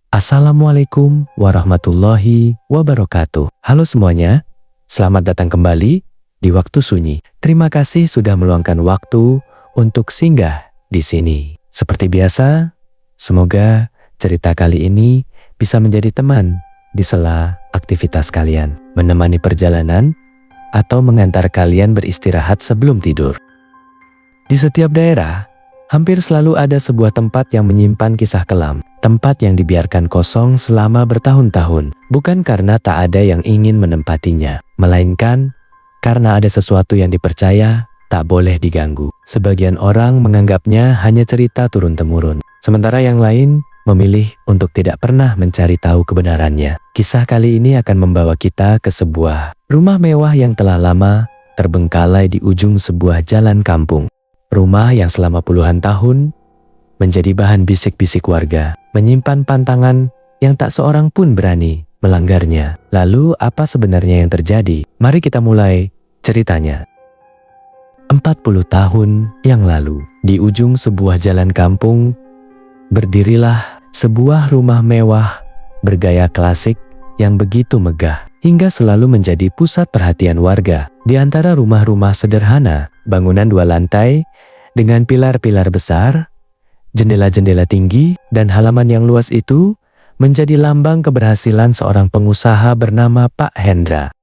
Assalamualaikum warahmatullahi wabarakatuh. Halo semuanya, selamat datang kembali di Waktu Sunyi. Terima kasih sudah meluangkan waktu untuk singgah di sini. Seperti biasa, semoga cerita kali ini bisa menjadi teman di sela aktivitas kalian, menemani perjalanan, atau mengantar kalian beristirahat sebelum tidur. Di setiap daerah, hampir selalu ada sebuah tempat yang menyimpan kisah kelam. Tempat yang dibiarkan kosong selama bertahun-tahun, bukan karena tak ada yang ingin menempatinya, melainkan karena ada sesuatu yang dipercaya tak boleh diganggu. Sebagian orang menganggapnya hanya cerita turun-temurun, sementara yang lain memilih untuk tidak pernah mencari tahu kebenarannya. Kisah kali ini akan membawa kita ke sebuah rumah mewah yang telah lama terbengkalai di ujung sebuah jalan kampung. Rumah yang selama puluhan tahun menjadi bahan bisik-bisik warga, menyimpan pantangan yang tak seorang pun berani melanggarnya. Lalu apa sebenarnya yang terjadi? Mari kita mulai ceritanya. 40 tahun yang lalu, di ujung sebuah jalan kampung, berdirilah sebuah rumah mewah bergaya klasik yang begitu megah, hingga selalu menjadi pusat perhatian warga. Di antara rumah-rumah sederhana, bangunan 2 lantai dengan pilar-pilar besar, jendela-jendela tinggi, dan halaman yang luas itu menjadi lambang keberhasilan seorang pengusaha bernama Pak Hendra.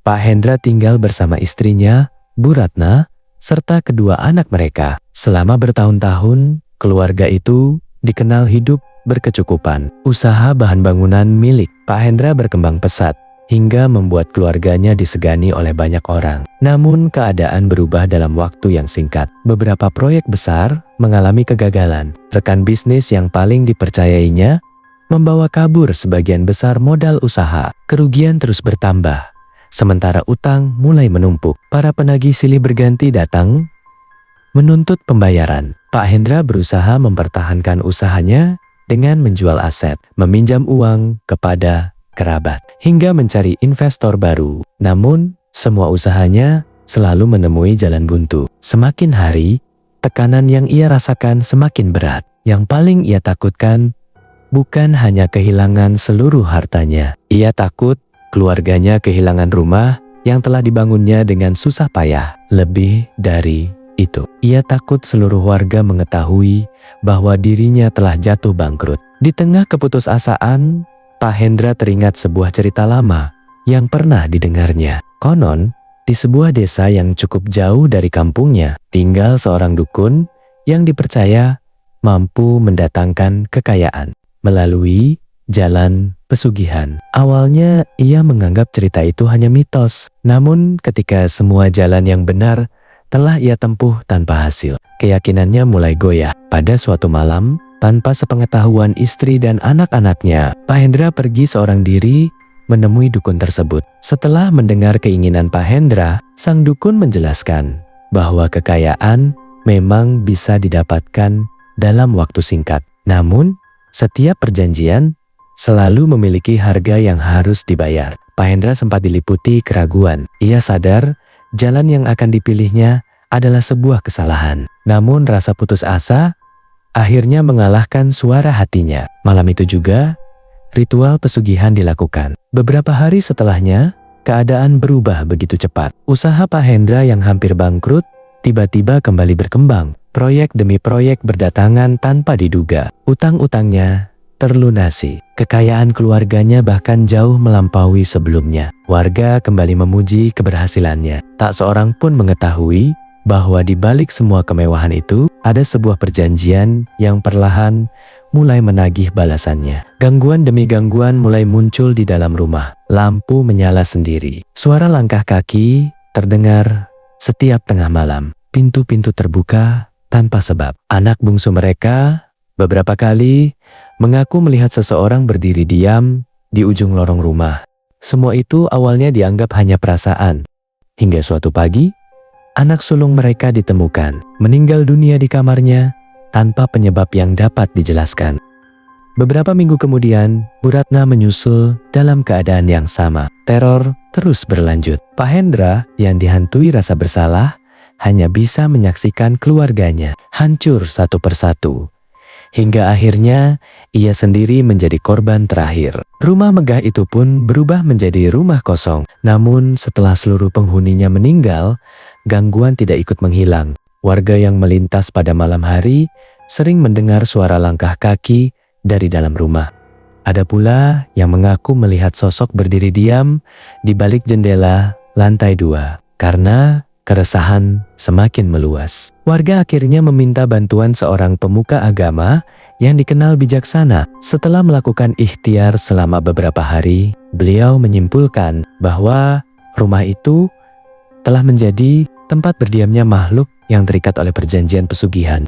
Pak Hendra tinggal bersama istrinya, Bu Ratna, serta kedua anak mereka. Selama bertahun-tahun, keluarga itu dikenal hidup berkecukupan. Usaha bahan bangunan milik Pak Hendra berkembang pesat, hingga membuat keluarganya disegani oleh banyak orang. Namun keadaan berubah dalam waktu yang singkat. Beberapa proyek besar mengalami kegagalan. Rekan bisnis yang paling dipercayainya membawa kabur sebagian besar modal usaha. Kerugian terus bertambah, sementara utang mulai menumpuk. Para penagih silih berganti datang menuntut pembayaran. Pak Hendra berusaha mempertahankan usahanya dengan menjual aset, meminjam uang kepada kerabat, hingga mencari investor baru. Namun, semua usahanya selalu menemui jalan buntu. Semakin hari, tekanan yang ia rasakan semakin berat. Yang paling ia takutkan bukan hanya kehilangan seluruh hartanya. Ia takut keluarganya kehilangan rumah yang telah dibangunnya dengan susah payah. Lebih dari itu, ia takut seluruh warga mengetahui bahwa dirinya telah jatuh bangkrut. Di tengah keputusasaan, Pak Hendra teringat sebuah cerita lama yang pernah didengarnya. Konon, di sebuah desa yang cukup jauh dari kampungnya, tinggal seorang dukun yang dipercaya mampu mendatangkan kekayaan melalui jalan pesugihan. Awalnya ia menganggap cerita itu hanya mitos, namun ketika semua jalan yang benar telah ia tempuh tanpa hasil, keyakinannya mulai goyah. Pada suatu malam, tanpa sepengetahuan istri dan anak-anaknya, Pak Hendra pergi seorang diri menemui dukun tersebut. Setelah mendengar keinginan Pak Hendra, sang dukun menjelaskan bahwa kekayaan memang bisa didapatkan dalam waktu singkat. Namun, setiap perjanjian selalu memiliki harga yang harus dibayar. Pak Hendra sempat diliputi keraguan. Ia sadar jalan yang akan dipilihnya adalah sebuah kesalahan. Namun rasa putus asa akhirnya mengalahkan suara hatinya. Malam itu juga, ritual pesugihan dilakukan. Beberapa hari setelahnya, keadaan berubah begitu cepat. Usaha Pak Hendra yang hampir bangkrut, tiba-tiba kembali berkembang. Proyek demi proyek berdatangan tanpa diduga. Utang-utangnya terlunasi. Kekayaan keluarganya bahkan jauh melampaui sebelumnya. Warga kembali memuji keberhasilannya. Tak seorang pun mengetahui bahwa di balik semua kemewahan itu, ada sebuah perjanjian yang perlahan mulai menagih balasannya. Gangguan demi gangguan mulai muncul di dalam rumah. Lampu menyala sendiri. Suara langkah kaki terdengar setiap tengah malam. Pintu-pintu terbuka tanpa sebab. Anak bungsu mereka beberapa kali mengaku melihat seseorang berdiri diam di ujung lorong rumah. Semua itu awalnya dianggap hanya perasaan. Hingga suatu pagi, anak sulung mereka ditemukan meninggal dunia di kamarnya tanpa penyebab yang dapat dijelaskan. Beberapa minggu kemudian, Bu Ratna menyusul dalam keadaan yang sama. Teror terus berlanjut. Pak Hendra yang dihantui rasa bersalah hanya bisa menyaksikan keluarganya hancur satu persatu, hingga akhirnya ia sendiri menjadi korban terakhir. Rumah megah itu pun berubah menjadi rumah kosong. Namun setelah seluruh penghuninya meninggal, gangguan tidak ikut menghilang. Warga yang melintas pada malam hari sering mendengar suara langkah kaki dari dalam rumah. Ada pula yang mengaku melihat sosok berdiri diam di balik jendela lantai 2. Karena keresahan semakin meluas, warga akhirnya meminta bantuan seorang pemuka agama yang dikenal bijaksana. Setelah melakukan ikhtiar selama beberapa hari, beliau menyimpulkan bahwa rumah itu telah menjadi tempat berdiamnya makhluk yang terikat oleh perjanjian pesugihan.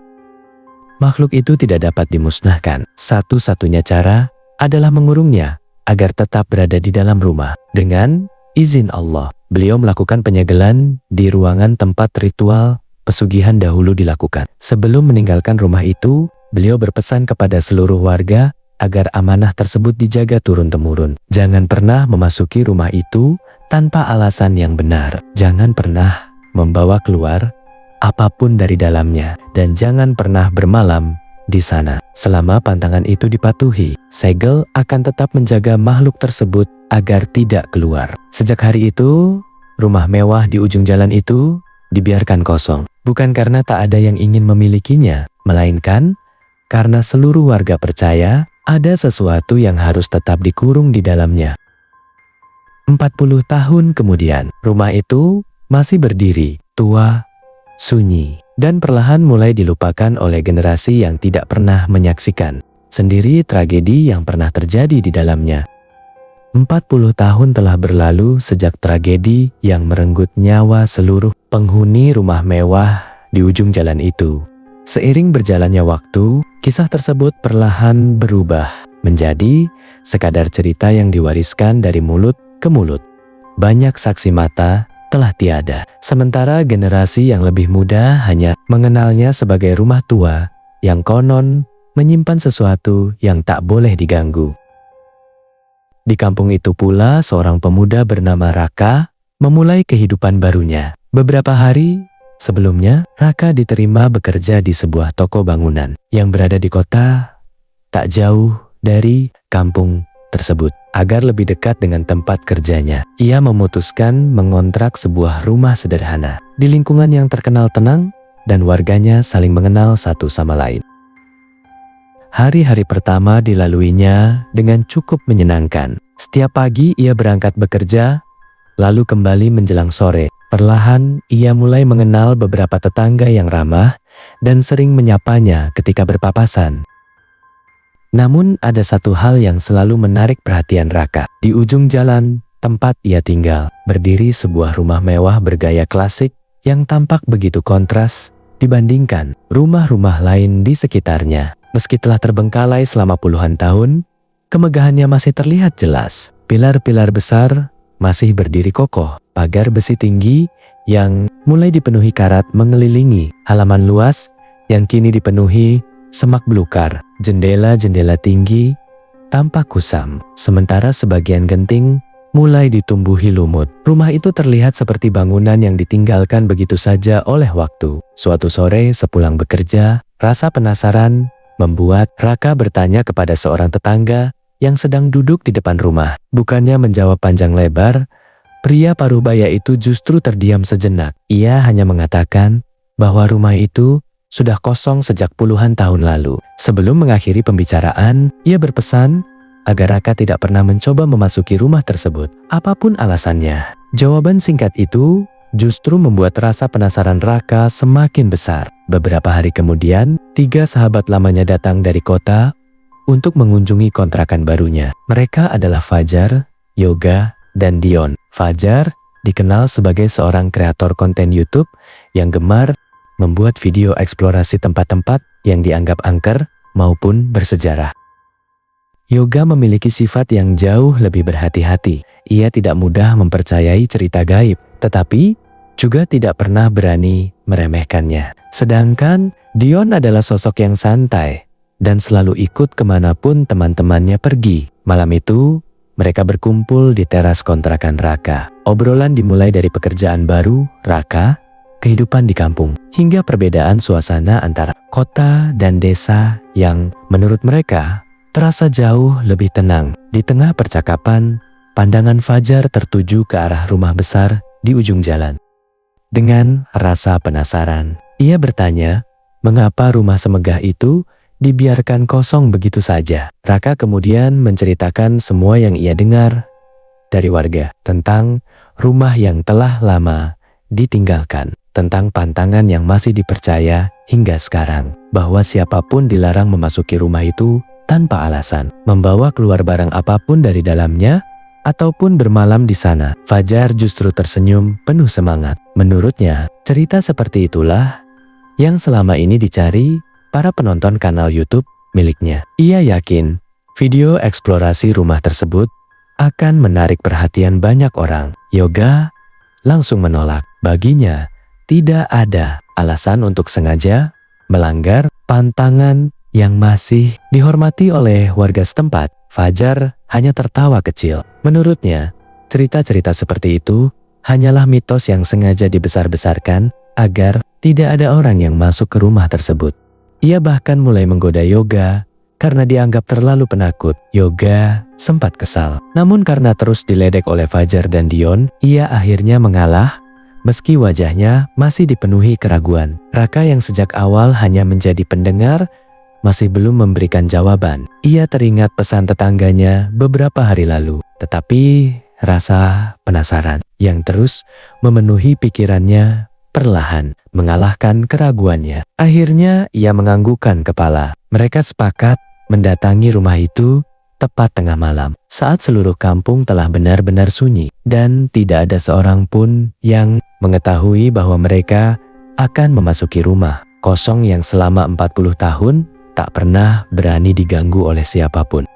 Makhluk itu tidak dapat dimusnahkan. Satu-satunya cara adalah mengurungnya agar tetap berada di dalam rumah. Dengan izin Allah, beliau melakukan penyegelan di ruangan tempat ritual pesugihan dahulu dilakukan. Sebelum meninggalkan rumah itu, beliau berpesan kepada seluruh warga agar amanah tersebut dijaga turun-temurun. Jangan pernah memasuki rumah itu tanpa alasan yang benar. Jangan pernah membawa keluar apapun dari dalamnya, dan jangan pernah bermalam di sana. Selama pantangan itu dipatuhi, segel akan tetap menjaga makhluk tersebut agar tidak keluar. Sejak hari itu, rumah mewah di ujung jalan itu dibiarkan kosong. Bukan karena tak ada yang ingin memilikinya, melainkan karena seluruh warga percaya ada sesuatu yang harus tetap dikurung di dalamnya. 40 tahun kemudian, rumah itu masih berdiri, tua, sunyi, dan perlahan mulai dilupakan oleh generasi yang tidak pernah menyaksikan sendiri tragedi yang pernah terjadi di dalamnya. 40 tahun telah berlalu sejak tragedi yang merenggut nyawa seluruh penghuni rumah mewah di ujung jalan itu. Seiring berjalannya waktu, kisah tersebut perlahan berubah menjadi sekadar cerita yang diwariskan dari mulut ke mulut. Banyak saksi mata telah tiada, sementara generasi yang lebih muda hanya mengenalnya sebagai rumah tua yang konon menyimpan sesuatu yang tak boleh diganggu. Di kampung itu pula seorang pemuda bernama Raka memulai kehidupan barunya. Beberapa hari sebelumnya, Raka diterima bekerja di sebuah toko bangunan yang berada di kota tak jauh dari kampung tersebut. Agar lebih dekat dengan tempat kerjanya, ia memutuskan mengontrak sebuah rumah sederhana di lingkungan yang terkenal tenang dan warganya saling mengenal satu sama lain. Hari-hari pertama dilaluinya dengan cukup menyenangkan. Setiap pagi ia berangkat bekerja, lalu kembali menjelang sore. Perlahan ia mulai mengenal beberapa tetangga yang ramah dan sering menyapanya ketika berpapasan. Namun ada satu hal yang selalu menarik perhatian Raka. Di ujung jalan tempat ia tinggal, berdiri sebuah rumah mewah bergaya klasik yang tampak begitu kontras dibandingkan rumah-rumah lain di sekitarnya. Meski telah terbengkalai selama puluhan tahun, kemegahannya masih terlihat jelas. Pilar-pilar besar masih berdiri kokoh, pagar besi tinggi yang mulai dipenuhi karat mengelilingi halaman luas yang kini dipenuhi semak belukar. Jendela-jendela tinggi tampak kusam, sementara sebagian genting mulai ditumbuhi lumut. Rumah itu terlihat seperti bangunan yang ditinggalkan begitu saja oleh waktu. Suatu sore sepulang bekerja, rasa penasaran membuat Raka bertanya kepada seorang tetangga yang sedang duduk di depan rumah. Bukannya menjawab panjang lebar, pria paruhbaya itu justru terdiam sejenak. Ia hanya mengatakan bahwa rumah itu sudah kosong sejak puluhan tahun lalu. Sebelum mengakhiri pembicaraan, ia berpesan agar Raka tidak pernah mencoba memasuki rumah tersebut, apapun alasannya. Jawaban singkat itu justru membuat rasa penasaran Raka semakin besar. Beberapa hari kemudian, 3 sahabat lamanya datang dari kota untuk mengunjungi kontrakan barunya. Mereka adalah Fajar, Yoga, dan Dion. Fajar dikenal sebagai seorang kreator konten YouTube yang gemar membuat video eksplorasi tempat-tempat yang dianggap angker maupun bersejarah. Yoga memiliki sifat yang jauh lebih berhati-hati. Ia tidak mudah mempercayai cerita gaib, tetapi juga tidak pernah berani meremehkannya. Sedangkan Dion adalah sosok yang santai dan selalu ikut kemanapun teman-temannya pergi. Malam itu, mereka berkumpul di teras kontrakan Raka. Obrolan dimulai dari pekerjaan baru Raka kehidupan di kampung, hingga perbedaan suasana antara kota dan desa yang menurut mereka terasa jauh lebih tenang. Di tengah percakapan, pandangan Fajar tertuju ke arah rumah besar di ujung jalan. Dengan rasa penasaran, ia bertanya, mengapa rumah semegah itu dibiarkan kosong begitu saja? Raka kemudian menceritakan semua yang ia dengar dari warga tentang rumah yang telah lama ditinggalkan, tentang pantangan yang masih dipercaya hingga sekarang, bahwa siapapun dilarang memasuki rumah itu tanpa alasan, membawa keluar barang apapun dari dalamnya, ataupun bermalam di sana. Fajar justru tersenyum penuh semangat. Menurutnya, cerita seperti itulah yang selama ini dicari para penonton kanal YouTube miliknya. Ia yakin video eksplorasi rumah tersebut akan menarik perhatian banyak orang. Yoga langsung menolak. Baginya, tidak ada alasan untuk sengaja melanggar pantangan yang masih dihormati oleh warga setempat. Fajar hanya tertawa kecil. Menurutnya, cerita-cerita seperti itu hanyalah mitos yang sengaja dibesar-besarkan agar tidak ada orang yang masuk ke rumah tersebut. Ia bahkan mulai menggoda Yoga karena dianggap terlalu penakut. Yoga sempat kesal. Namun karena terus diledek oleh Fajar dan Dion, ia akhirnya mengalah meski wajahnya masih dipenuhi keraguan. Raka yang sejak awal hanya menjadi pendengar masih belum memberikan jawaban. Ia teringat pesan tetangganya beberapa hari lalu, tetapi rasa penasaran yang terus memenuhi pikirannya perlahan mengalahkan keraguannya. Akhirnya ia menganggukkan kepala. Mereka sepakat mendatangi rumah itu tepat tengah malam, saat seluruh kampung telah benar-benar sunyi dan tidak ada seorang pun yang mengetahui bahwa mereka akan memasuki rumah kosong yang selama 40 tahun tak pernah berani diganggu oleh siapapun.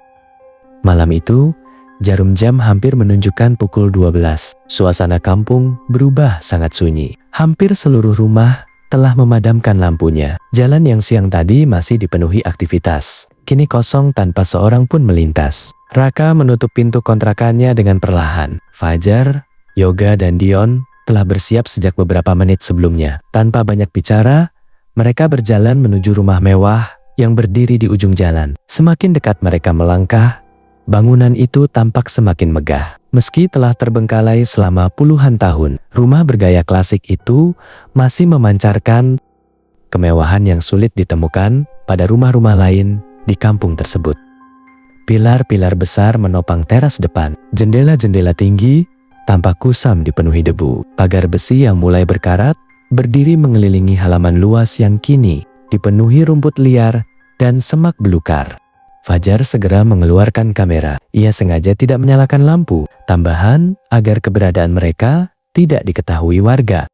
Malam itu, jarum jam hampir menunjukkan pukul 12. Suasana kampung berubah sangat sunyi. Hampir seluruh rumah telah memadamkan lampunya. Jalan yang siang tadi masih dipenuhi aktivitas, kini kosong tanpa seorang pun melintas. Raka menutup pintu kontrakannya dengan perlahan. Fajar, Yoga, dan Dion telah bersiap sejak beberapa menit sebelumnya. Tanpa banyak bicara, mereka berjalan menuju rumah mewah yang berdiri di ujung jalan. Semakin dekat mereka melangkah, bangunan itu tampak semakin megah. Meski telah terbengkalai selama puluhan tahun, rumah bergaya klasik itu masih memancarkan kemewahan yang sulit ditemukan pada rumah-rumah lain di kampung tersebut. Pilar-pilar besar menopang teras depan. Jendela-jendela tinggi tampak kusam dipenuhi debu. Pagar besi yang mulai berkarat berdiri mengelilingi halaman luas yang kini dipenuhi rumput liar dan semak belukar. Fajar segera mengeluarkan kamera. Ia sengaja tidak menyalakan lampu tambahan agar keberadaan mereka tidak diketahui warga.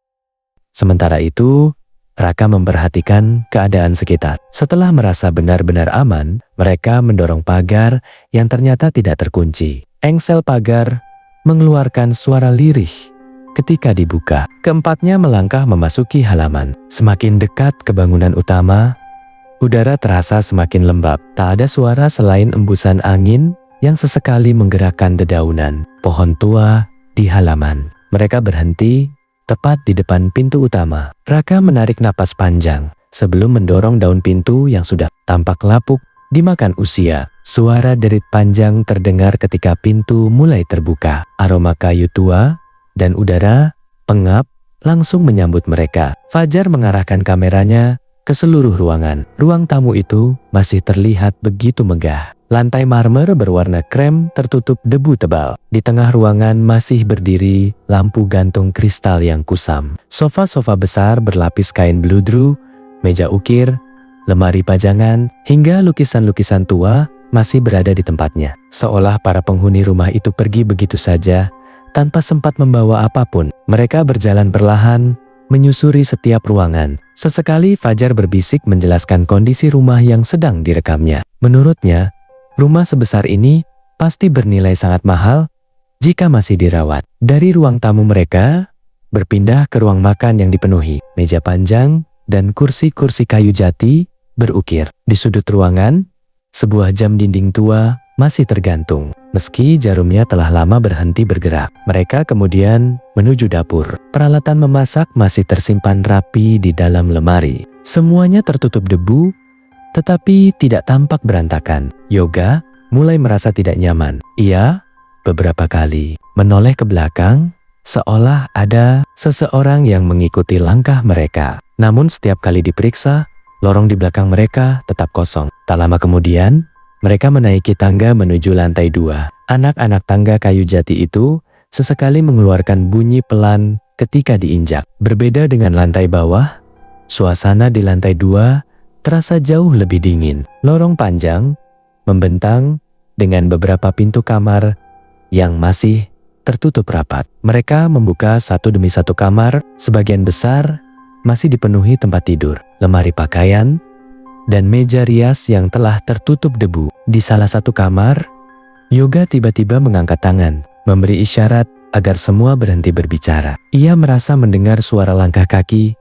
Sementara itu, Raka memperhatikan keadaan sekitar. Setelah merasa benar-benar aman, mereka mendorong pagar yang ternyata tidak terkunci. Engsel pagar mengeluarkan suara lirih ketika dibuka. Keempatnya melangkah memasuki halaman. Semakin dekat ke bangunan utama, udara terasa semakin lembab. Tak ada suara selain embusan angin yang sesekali menggerakkan dedaunan pohon tua di halaman. Mereka berhenti tepat di depan pintu utama. Raka menarik napas panjang sebelum mendorong daun pintu yang sudah tampak lapuk dimakan usia. Suara derit panjang terdengar ketika pintu mulai terbuka. Aroma kayu tua dan udara pengap langsung menyambut mereka. Fajar mengarahkan kameranya ke seluruh ruangan. Ruang tamu itu masih terlihat begitu megah. Lantai marmer berwarna krem tertutup debu tebal. Di tengah ruangan masih berdiri lampu gantung kristal yang kusam. Sofa-sofa besar berlapis kain bludru, meja ukir, lemari pajangan, hingga lukisan-lukisan tua masih berada di tempatnya. Seolah para penghuni rumah itu pergi begitu saja tanpa sempat membawa apapun. Mereka berjalan perlahan menyusuri setiap ruangan. Sesekali Fajar berbisik menjelaskan kondisi rumah yang sedang direkamnya. Menurutnya, rumah sebesar ini pasti bernilai sangat mahal jika masih dirawat. Dari ruang tamu mereka berpindah ke ruang makan yang dipenuhi meja panjang dan kursi-kursi kayu jati berukir. Di sudut ruangan, sebuah jam dinding tua masih tergantung. Meski jarumnya telah lama berhenti bergerak, mereka kemudian menuju dapur. Peralatan memasak masih tersimpan rapi di dalam lemari. Semuanya tertutup debu, tetapi tidak tampak berantakan. Yoga mulai merasa tidak nyaman. Ia beberapa kali menoleh ke belakang, seolah ada seseorang yang mengikuti langkah mereka. Namun setiap kali diperiksa, lorong di belakang mereka tetap kosong. Tak lama kemudian, mereka menaiki tangga menuju lantai 2. Anak-anak tangga kayu jati itu sesekali mengeluarkan bunyi pelan ketika diinjak. Berbeda dengan lantai bawah, suasana di lantai 2 terasa jauh lebih dingin. Lorong panjang membentang dengan beberapa pintu kamar yang masih tertutup rapat. Mereka membuka satu demi satu kamar, sebagian besar masih dipenuhi tempat tidur, lemari pakaian, dan meja rias yang telah tertutup debu. Di salah satu kamar, Yoga tiba-tiba mengangkat tangan, memberi isyarat agar semua berhenti berbicara. Ia merasa mendengar suara langkah kaki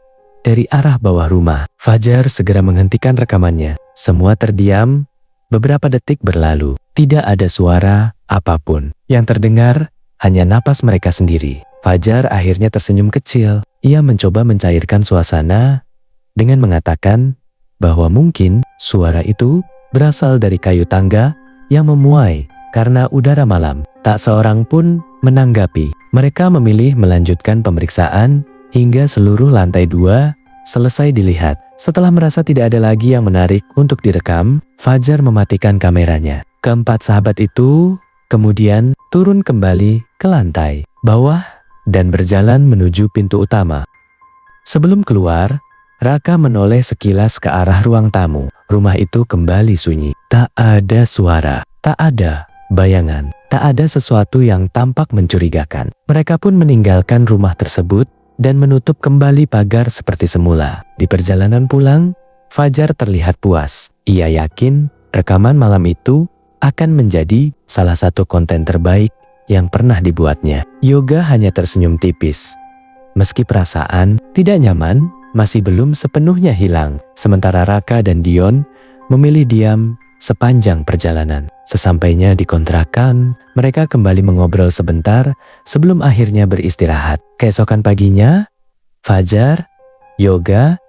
dari arah bawah rumah. Fajar segera menghentikan rekamannya. Semua terdiam. Beberapa detik berlalu. Tidak ada suara apapun. Yang terdengar hanya napas mereka sendiri. Fajar akhirnya tersenyum kecil. Ia mencoba mencairkan suasana dengan mengatakan bahwa mungkin suara itu berasal dari kayu tangga yang memuai karena udara malam. Tak seorang pun menanggapi. Mereka memilih melanjutkan pemeriksaan hingga seluruh lantai 2 selesai dilihat. Setelah merasa tidak ada lagi yang menarik untuk direkam, Fajar mematikan kameranya. Keempat sahabat itu kemudian turun kembali ke lantai bawah dan berjalan menuju pintu utama. Sebelum keluar, Raka menoleh sekilas ke arah ruang tamu. Rumah itu kembali sunyi. Tak ada suara, tak ada bayangan, tak ada sesuatu yang tampak mencurigakan. Mereka pun meninggalkan rumah tersebut dan menutup kembali pagar seperti semula. Di perjalanan pulang, Fajar terlihat puas. Ia yakin rekaman malam itu akan menjadi salah satu konten terbaik yang pernah dibuatnya. Yoga hanya tersenyum tipis. Meski perasaan tidak nyaman masih belum sepenuhnya hilang, sementara Raka dan Dion memilih diam sepanjang perjalanan. Sesampainya di kontrakan, mereka kembali mengobrol sebentar sebelum akhirnya beristirahat. Keesokan paginya, Fajar, Yoga,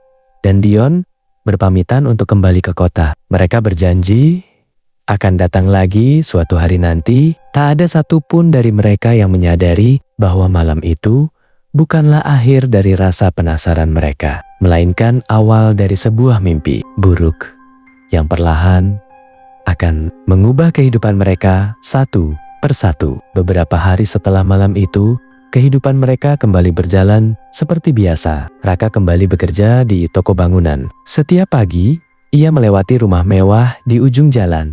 dan Dion berpamitan untuk kembali ke kota. Mereka berjanji akan datang lagi suatu hari nanti. Tak ada satupun dari mereka yang menyadari bahwa malam itu bukanlah akhir dari rasa penasaran mereka, melainkan awal dari sebuah mimpi buruk yang perlahan akan mengubah kehidupan mereka satu persatu. Beberapa hari setelah malam itu, kehidupan mereka kembali berjalan seperti biasa. Raka kembali bekerja di toko bangunan. Setiap pagi, ia melewati rumah mewah di ujung jalan,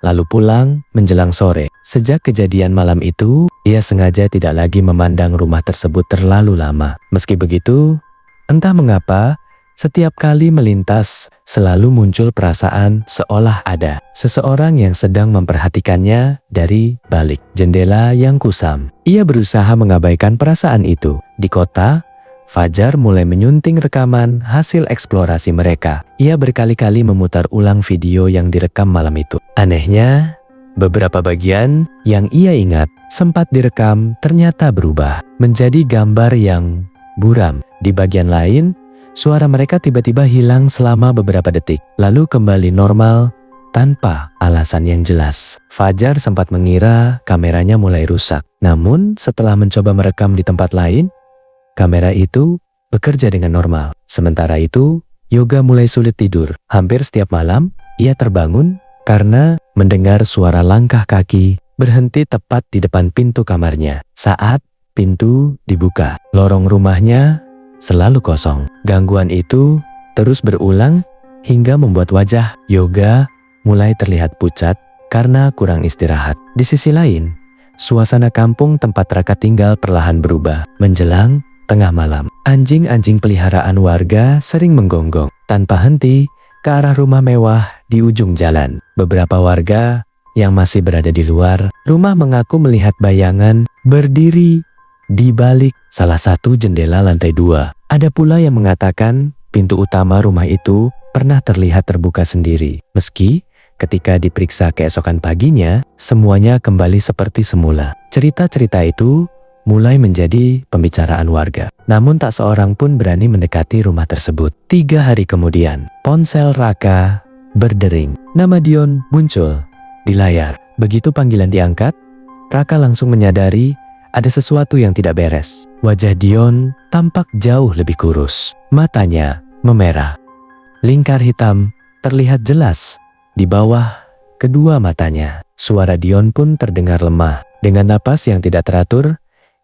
lalu pulang menjelang sore. Sejak kejadian malam itu, ia sengaja tidak lagi memandang rumah tersebut terlalu lama. Meski begitu, entah mengapa, setiap kali melintas, selalu muncul perasaan seolah ada seseorang yang sedang memperhatikannya dari balik jendela yang kusam. Ia berusaha mengabaikan perasaan itu. Di kota, Fajar mulai menyunting rekaman hasil eksplorasi mereka. Ia berkali-kali memutar ulang video yang direkam malam itu. Anehnya, beberapa bagian yang ia ingat sempat direkam ternyata berubah menjadi gambar yang buram. Di bagian lain, suara mereka tiba-tiba hilang selama beberapa detik, lalu kembali normal tanpa alasan yang jelas. Fajar sempat mengira kameranya mulai rusak. Namun setelah mencoba merekam di tempat lain, kamera itu bekerja dengan normal. Sementara itu, Yoga mulai sulit tidur. Hampir setiap malam, ia terbangun karena mendengar suara langkah kaki berhenti tepat di depan pintu kamarnya. Saat pintu dibuka, lorong rumahnya selalu kosong. Gangguan itu terus berulang hingga membuat wajah Yoga mulai terlihat pucat karena kurang istirahat. Di sisi lain, suasana kampung tempat Raka tinggal perlahan berubah. Menjelang tengah malam, anjing-anjing peliharaan warga sering menggonggong tanpa henti ke arah rumah mewah di ujung jalan. Beberapa warga yang masih berada di luar rumah mengaku melihat bayangan berdiri di balik salah satu jendela lantai 2. Ada pula yang mengatakan pintu utama rumah itu pernah terlihat terbuka sendiri. Meski Ketika diperiksa keesokan paginya, semuanya kembali seperti semula. Cerita-cerita itu mulai menjadi pembicaraan warga. Namun tak seorang pun berani mendekati rumah tersebut. 3 hari kemudian, ponsel Raka berdering. Nama Dion muncul di layar. Begitu panggilan diangkat, Raka langsung menyadari ada sesuatu yang tidak beres. Wajah Dion tampak jauh lebih kurus. Matanya memerah. Lingkar hitam terlihat jelas di bawah kedua matanya. Suara Dion pun terdengar lemah. Dengan napas yang tidak teratur,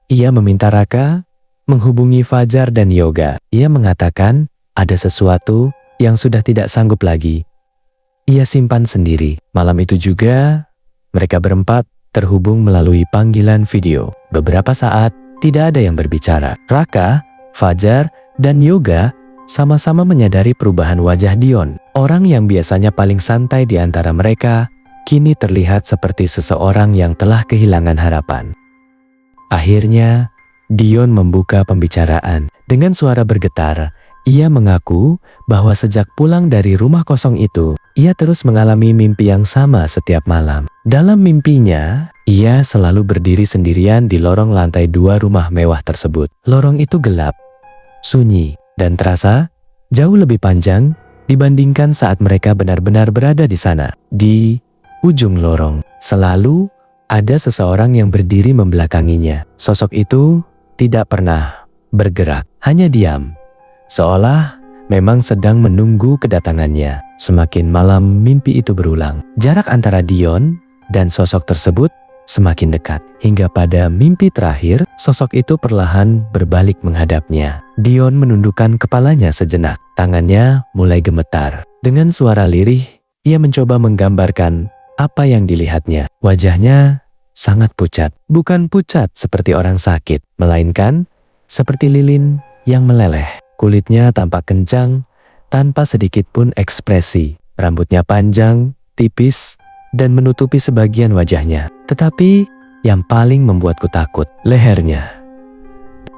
ia meminta Raka menghubungi Fajar dan Yoga. Ia mengatakan ada sesuatu yang sudah tidak sanggup lagi ia simpan sendiri. Malam itu juga, mereka berempat terhubung melalui panggilan video. Beberapa saat, tidak ada yang berbicara. Raka, Fajar, dan Yoga sama-sama menyadari perubahan wajah Dion. Orang yang biasanya paling santai di antara mereka, kini terlihat seperti seseorang yang telah kehilangan harapan. Akhirnya, Dion membuka pembicaraan. Dengan suara bergetar, ia mengaku bahwa sejak pulang dari rumah kosong itu, ia terus mengalami mimpi yang sama setiap malam. Dalam mimpinya, ia selalu berdiri sendirian di lorong lantai 2 rumah mewah tersebut. Lorong itu gelap, sunyi, dan terasa jauh lebih panjang dibandingkan saat mereka benar-benar berada di sana. Di ujung lorong, selalu ada seseorang yang berdiri membelakanginya. Sosok itu tidak pernah bergerak, hanya diam, seolah memang sedang menunggu kedatangannya. Semakin malam mimpi itu berulang. Jarak antara Dion dan sosok tersebut semakin dekat. Hingga pada mimpi terakhir, sosok itu perlahan berbalik menghadapnya. Dion menundukkan kepalanya sejenak. Tangannya mulai gemetar. Dengan suara lirih, ia mencoba menggambarkan apa yang dilihatnya. Wajahnya sangat pucat. Bukan pucat seperti orang sakit, melainkan seperti lilin yang meleleh. Kulitnya tampak kencang, tanpa sedikit pun ekspresi. Rambutnya panjang, tipis, dan menutupi sebagian wajahnya. Tetapi yang paling membuatku takut, lehernya.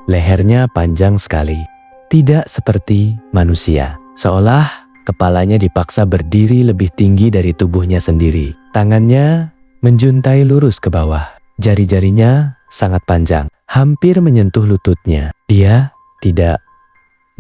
Lehernya panjang sekali. Tidak seperti manusia. Seolah kepalanya dipaksa berdiri lebih tinggi dari tubuhnya sendiri. Tangannya menjuntai lurus ke bawah. Jari-jarinya sangat panjang, hampir menyentuh lututnya. Dia tidak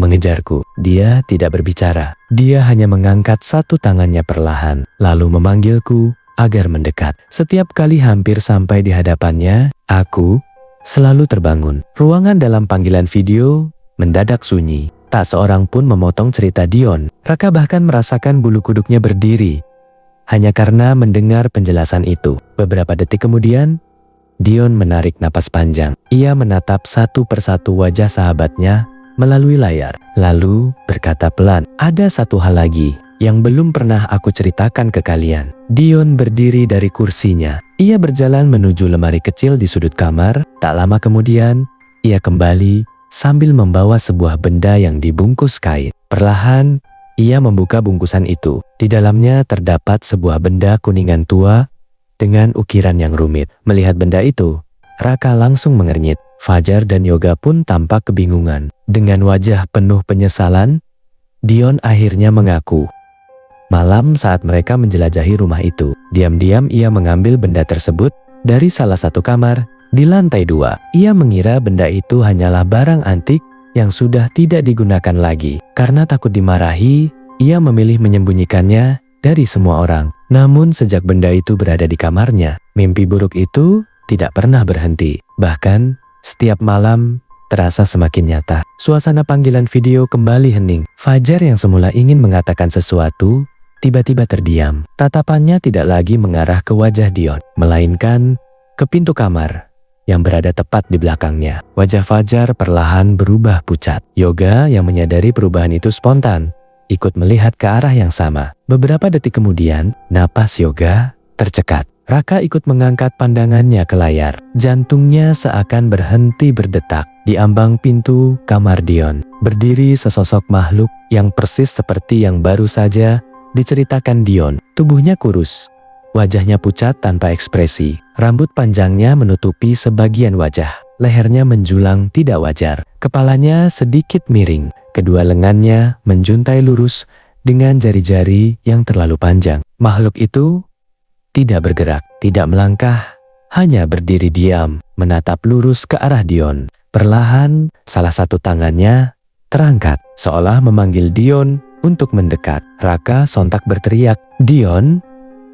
mengejarku. Dia tidak berbicara. Dia hanya mengangkat satu tangannya perlahan, lalu memanggilku agar mendekat. Setiap kali hampir sampai di hadapannya, aku selalu terbangun. Ruangan dalam panggilan video mendadak sunyi. Tak seorang pun memotong cerita Dion. Raka bahkan merasakan bulu kuduknya berdiri hanya karena mendengar penjelasan itu. Beberapa detik kemudian, Dion menarik napas panjang. Ia menatap satu persatu wajah sahabatnya melalui layar, lalu berkata pelan, "Ada satu hal lagi yang belum pernah aku ceritakan ke kalian." Dion berdiri dari kursinya. Ia berjalan menuju lemari kecil di sudut kamar. Tak lama kemudian, ia kembali sambil membawa sebuah benda yang dibungkus kain. Perlahan, ia membuka bungkusan itu. Di dalamnya terdapat sebuah benda kuningan tua dengan ukiran yang rumit. Melihat benda itu, Raka langsung mengernyit. Fajar dan Yoga pun tampak kebingungan. Dengan wajah penuh penyesalan, Dion akhirnya mengaku. Malam saat mereka menjelajahi rumah itu, diam-diam ia mengambil benda tersebut dari salah satu kamar di lantai 2. Ia mengira benda itu hanyalah barang antik yang sudah tidak digunakan lagi. Karena takut dimarahi, ia memilih menyembunyikannya dari semua orang. Namun sejak benda itu berada di kamarnya, mimpi buruk itu tidak pernah berhenti. Bahkan setiap malam terasa semakin nyata. Suasana panggilan video kembali hening. Fajar yang semula ingin mengatakan sesuatu, tiba-tiba terdiam. Tatapannya tidak lagi mengarah ke wajah Dion, melainkan ke pintu kamar yang berada tepat di belakangnya. Wajah Fajar perlahan berubah pucat. Yoga yang menyadari perubahan itu spontan ikut melihat ke arah yang sama. Beberapa detik kemudian, napas Yoga tercekat. Raka ikut mengangkat pandangannya ke layar. Jantungnya seakan berhenti berdetak. Di ambang pintu kamar Dion, berdiri sesosok makhluk yang persis seperti yang baru saja diceritakan Dion. Tubuhnya kurus, wajahnya pucat tanpa ekspresi. Rambut panjangnya menutupi sebagian wajah. Lehernya menjulang tidak wajar. Kepalanya sedikit miring. Kedua lengannya menjuntai lurus dengan jari-jari yang terlalu panjang. Makhluk itu tidak bergerak, tidak melangkah, hanya berdiri diam, menatap lurus ke arah Dion. Perlahan, salah satu tangannya terangkat, seolah memanggil Dion untuk mendekat. Raka sontak berteriak, "Dion,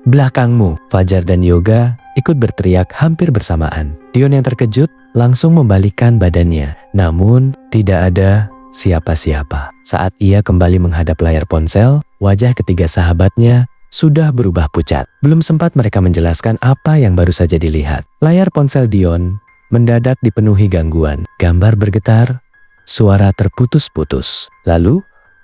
belakangmu!" Fajar dan Yoga ikut berteriak hampir bersamaan. Dion yang terkejut langsung membalikkan badannya, namun tidak ada siapa-siapa. Saat ia kembali menghadap layar ponsel, wajah ketiga sahabatnya sudah berubah pucat. Belum sempat mereka menjelaskan apa yang baru saja dilihat. Layar ponsel Dion mendadak dipenuhi gangguan. Gambar bergetar, suara terputus-putus. Lalu,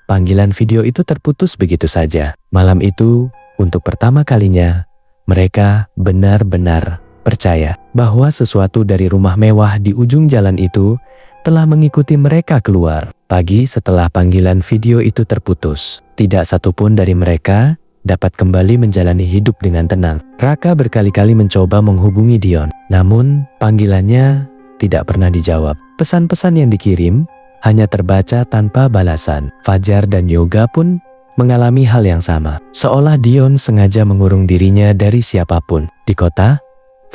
panggilan video itu terputus begitu saja. Malam itu, untuk pertama kalinya, mereka benar-benar percaya bahwa sesuatu dari rumah mewah di ujung jalan itu telah mengikuti mereka keluar. Pagi setelah panggilan video itu terputus, tidak satupun dari mereka dapat kembali menjalani hidup dengan tenang. Raka berkali-kali mencoba menghubungi Dion, namun panggilannya tidak pernah dijawab. Pesan-pesan yang dikirim hanya terbaca tanpa balasan. Fajar dan Yoga pun mengalami hal yang sama, seolah Dion sengaja mengurung dirinya dari siapapun. Di kota,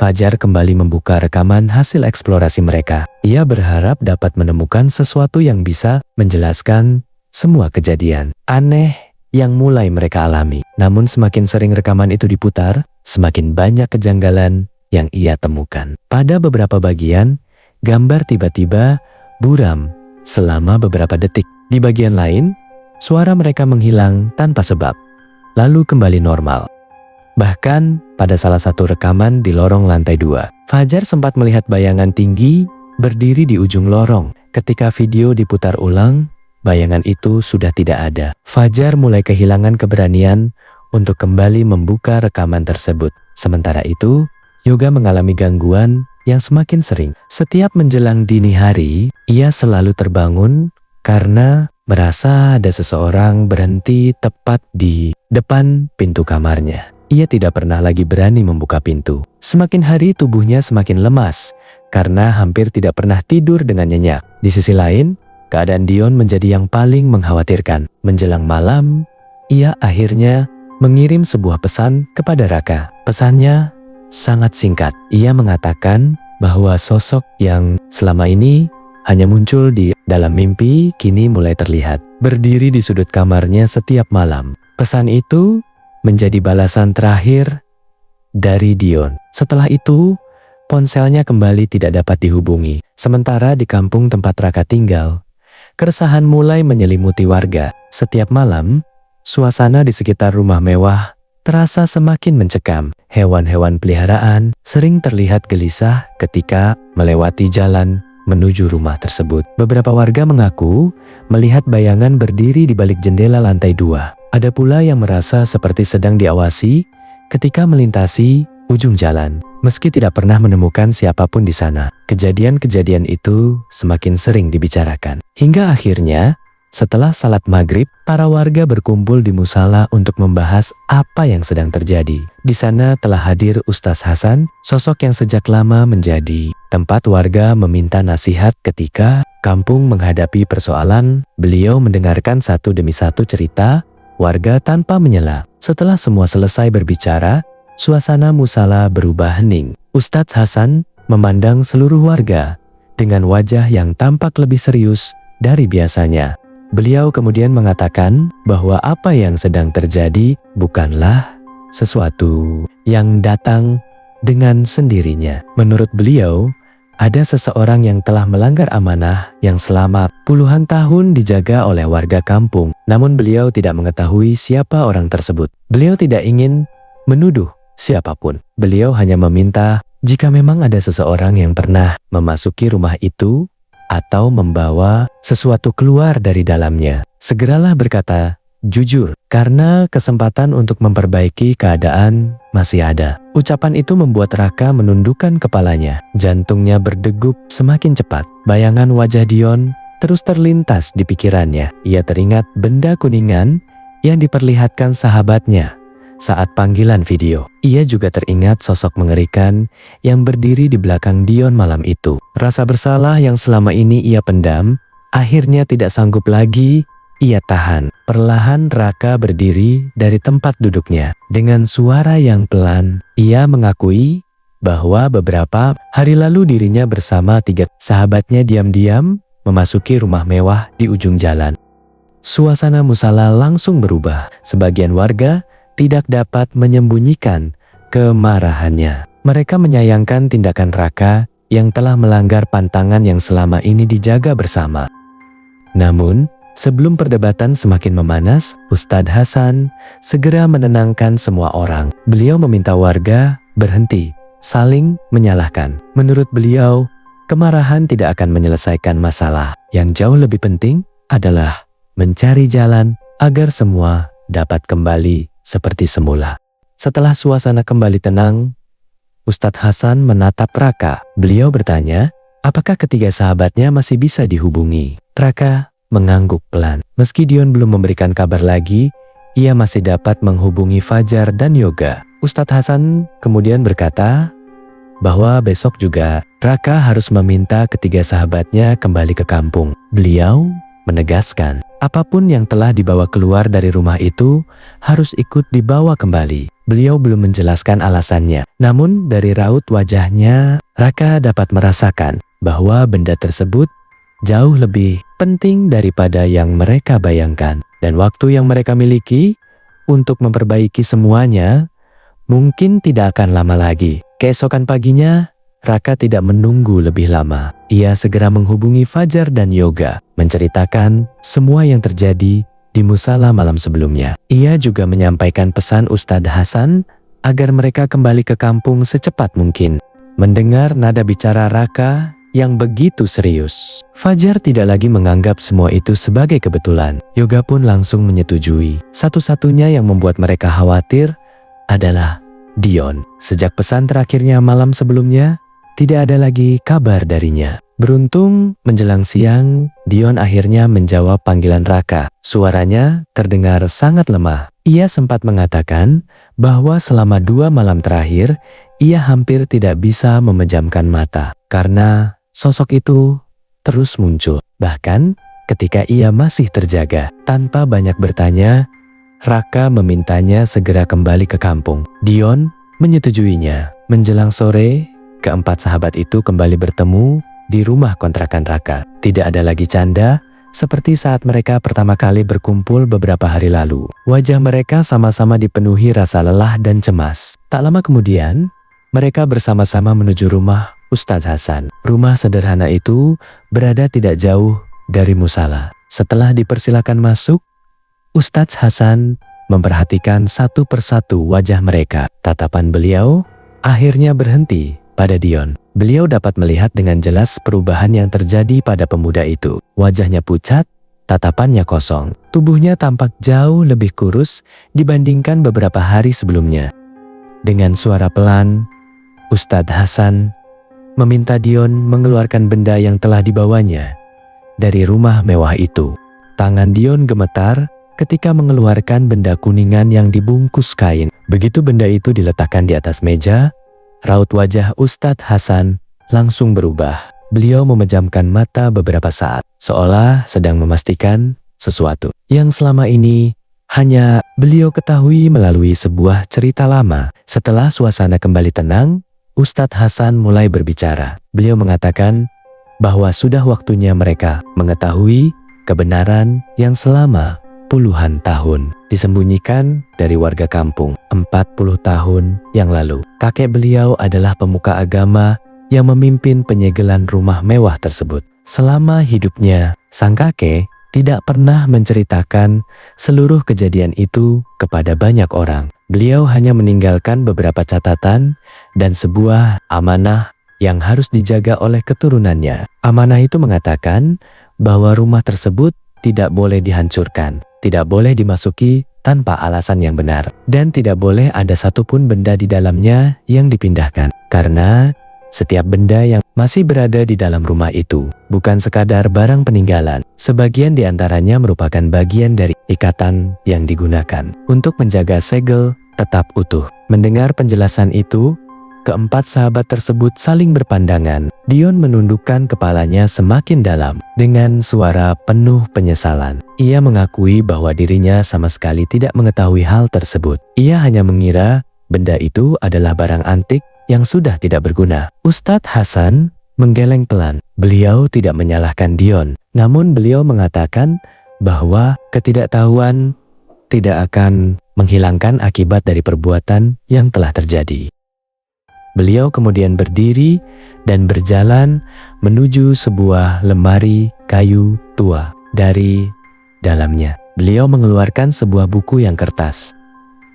Fajar kembali membuka rekaman hasil eksplorasi mereka. Ia berharap dapat menemukan sesuatu yang bisa menjelaskan semua kejadian aneh yang mulai mereka alami. Namun semakin sering rekaman itu diputar, semakin banyak kejanggalan yang ia temukan. Pada beberapa bagian, gambar tiba-tiba buram selama beberapa detik. Di bagian lain, suara mereka menghilang tanpa sebab, lalu kembali normal. Bahkan, pada salah satu rekaman di lorong lantai 2, Fajar sempat melihat bayangan tinggi berdiri di ujung lorong. Ketika video diputar ulang, bayangan itu sudah tidak ada. Fajar mulai kehilangan keberanian untuk kembali membuka rekaman tersebut. Sementara itu, Yoga mengalami gangguan yang semakin sering. Setiap menjelang dini hari, ia selalu terbangun karena merasa ada seseorang berhenti tepat di depan pintu kamarnya. Ia tidak pernah lagi berani membuka pintu. Semakin hari tubuhnya semakin lemas karena hampir tidak pernah tidur dengan nyenyak. Di sisi lain, keadaan Dion menjadi yang paling mengkhawatirkan. Menjelang malam, ia akhirnya mengirim sebuah pesan kepada Raka. Pesannya sangat singkat. Ia mengatakan bahwa sosok yang selama ini hanya muncul di dalam mimpi kini mulai terlihat, berdiri di sudut kamarnya setiap malam. Pesan itu menjadi balasan terakhir dari Dion. Setelah itu, ponselnya kembali tidak dapat dihubungi. Sementara di kampung tempat Raka tinggal, keresahan mulai menyelimuti warga. Setiap malam, suasana di sekitar rumah mewah terasa semakin mencekam. Hewan-hewan peliharaan sering terlihat gelisah ketika melewati jalan menuju rumah tersebut. Beberapa warga mengaku melihat bayangan berdiri di balik jendela lantai 2. Ada pula yang merasa seperti sedang diawasi ketika melintasi ujung jalan. Meski tidak pernah menemukan siapapun di sana, kejadian-kejadian itu semakin sering dibicarakan. Hingga akhirnya, setelah salat maghrib, para warga berkumpul di musala untuk membahas apa yang sedang terjadi. Di sana telah hadir Ustaz Hasan, sosok yang sejak lama menjadi tempat warga meminta nasihat ketika kampung menghadapi persoalan. Beliau mendengarkan satu demi satu cerita warga tanpa menyela. Setelah semua selesai berbicara, suasana musala berubah hening. Ustadz Hasan memandang seluruh warga dengan wajah yang tampak lebih serius dari biasanya. Beliau kemudian mengatakan bahwa apa yang sedang terjadi bukanlah sesuatu yang datang dengan sendirinya. Menurut beliau, ada seseorang yang telah melanggar amanah yang selama puluhan tahun dijaga oleh warga kampung. Namun beliau tidak mengetahui siapa orang tersebut. Beliau tidak ingin menuduh siapapun. Beliau hanya meminta jika memang ada seseorang yang pernah memasuki rumah itu atau membawa sesuatu keluar dari dalamnya, segeralah berkata jujur, karena kesempatan untuk memperbaiki keadaan masih ada. Ucapan itu membuat Raka menundukkan kepalanya. Jantungnya berdegup semakin cepat. Bayangan wajah Dion terus terlintas di pikirannya. Ia teringat benda kuningan yang diperlihatkan sahabatnya saat panggilan video. Ia juga teringat sosok mengerikan yang berdiri di belakang Dion malam itu. Rasa bersalah yang selama ini ia pendam akhirnya tidak sanggup lagi ia tahan. Perlahan Raka berdiri dari tempat duduknya. Dengan suara yang pelan, ia mengakui bahwa beberapa hari lalu dirinya bersama 3 sahabatnya diam-diam memasuki rumah mewah di ujung jalan. Suasana musala langsung berubah. Sebagian warga tidak dapat menyembunyikan kemarahannya. Mereka menyayangkan tindakan Raka yang telah melanggar pantangan yang selama ini dijaga bersama. Namun, sebelum perdebatan semakin memanas, Ustadz Hasan segera menenangkan semua orang. Beliau meminta warga berhenti saling menyalahkan. Menurut beliau, kemarahan tidak akan menyelesaikan masalah. Yang jauh lebih penting adalah mencari jalan agar semua dapat kembali seperti semula. Setelah suasana kembali tenang, Ustadz Hasan menatap Raka. Beliau bertanya, apakah ketiga sahabatnya masih bisa dihubungi? Raka mengangguk pelan. Meski Dion belum memberikan kabar lagi, ia masih dapat menghubungi Fajar dan Yoga. Ustadz Hasan kemudian berkata bahwa besok juga Raka harus meminta ketiga sahabatnya kembali ke kampung. Beliau menegaskan, apapun yang telah dibawa keluar dari rumah itu harus ikut dibawa kembali. Beliau belum menjelaskan alasannya, namun dari raut wajahnya, Raka dapat merasakan bahwa benda tersebut jauh lebih penting daripada yang mereka bayangkan. Dan waktu yang mereka miliki untuk memperbaiki semuanya mungkin tidak akan lama lagi. Keesokan paginya, Raka tidak menunggu lebih lama. Ia segera menghubungi Fajar dan Yoga, menceritakan semua yang terjadi di musala malam sebelumnya. Ia juga menyampaikan pesan Ustadz Hasan agar mereka kembali ke kampung secepat mungkin. Mendengar nada bicara Raka yang begitu serius, Fajar tidak lagi menganggap semua itu sebagai kebetulan. Yoga pun langsung menyetujui. Satu-satunya yang membuat mereka khawatir adalah Dion. Sejak pesan terakhirnya malam sebelumnya, tidak ada lagi kabar darinya. Beruntung menjelang siang, Dion akhirnya menjawab panggilan Raka. Suaranya terdengar sangat lemah. Ia sempat mengatakan bahwa selama 2 malam terakhir, ia hampir tidak bisa memejamkan mata karena sosok itu terus muncul. Bahkan ketika ia masih terjaga, tanpa banyak bertanya, Raka memintanya segera kembali ke kampung. Dion menyetujuinya. Menjelang sore, keempat sahabat itu kembali bertemu di rumah kontrakan Raka. Tidak ada lagi canda, seperti saat mereka pertama kali berkumpul beberapa hari lalu. Wajah mereka sama-sama dipenuhi rasa lelah dan cemas. Tak lama kemudian, mereka bersama-sama menuju rumah Ustadz Hasan. Rumah sederhana itu berada tidak jauh dari musala. Setelah dipersilakan masuk, Ustadz Hasan memperhatikan satu persatu wajah mereka. Tatapan beliau akhirnya berhenti pada Dion. Beliau dapat melihat dengan jelas perubahan yang terjadi pada pemuda itu. Wajahnya pucat, tatapannya kosong. Tubuhnya tampak jauh lebih kurus dibandingkan beberapa hari sebelumnya. Dengan suara pelan, Ustadz Hasan meminta Dion mengeluarkan benda yang telah dibawanya dari rumah mewah itu. Tangan Dion gemetar ketika mengeluarkan benda kuningan yang dibungkus kain. Begitu benda itu diletakkan di atas meja, raut wajah Ustadz Hasan langsung berubah. Beliau memejamkan mata beberapa saat, seolah sedang memastikan sesuatu yang selama ini hanya beliau ketahui melalui sebuah cerita lama. Setelah suasana kembali tenang, Ustadz Hasan mulai berbicara. Beliau mengatakan bahwa sudah waktunya mereka mengetahui kebenaran yang selama puluhan tahun disembunyikan dari warga kampung. 40 tahun yang lalu, kakek beliau adalah pemuka agama yang memimpin penyegelan rumah mewah tersebut. Selama hidupnya, sang kakek tidak pernah menceritakan seluruh kejadian itu kepada banyak orang. Beliau hanya meninggalkan beberapa catatan dan sebuah amanah yang harus dijaga oleh keturunannya. Amanah itu mengatakan bahwa rumah tersebut tidak boleh dihancurkan, tidak boleh dimasuki tanpa alasan yang benar, dan tidak boleh ada satupun benda di dalamnya yang dipindahkan. Karena setiap benda yang masih berada di dalam rumah itu bukan sekadar barang peninggalan. Sebagian di antaranya merupakan bagian dari ikatan yang digunakan untuk menjaga segel tetap utuh. Mendengar penjelasan itu, Keempat sahabat tersebut saling berpandangan. Dion menundukkan kepalanya semakin dalam. Dengan suara penuh penyesalan, ia mengakui bahwa dirinya sama sekali tidak mengetahui hal tersebut. Ia hanya mengira benda itu adalah barang antik yang sudah tidak berguna. Ustadz Hasan menggeleng pelan. Beliau tidak menyalahkan Dion, namun beliau mengatakan bahwa ketidaktahuan tidak akan menghilangkan akibat dari perbuatan yang telah terjadi. Beliau kemudian berdiri dan berjalan menuju sebuah lemari kayu tua. Dari dalamnya, beliau mengeluarkan sebuah buku yang kertas.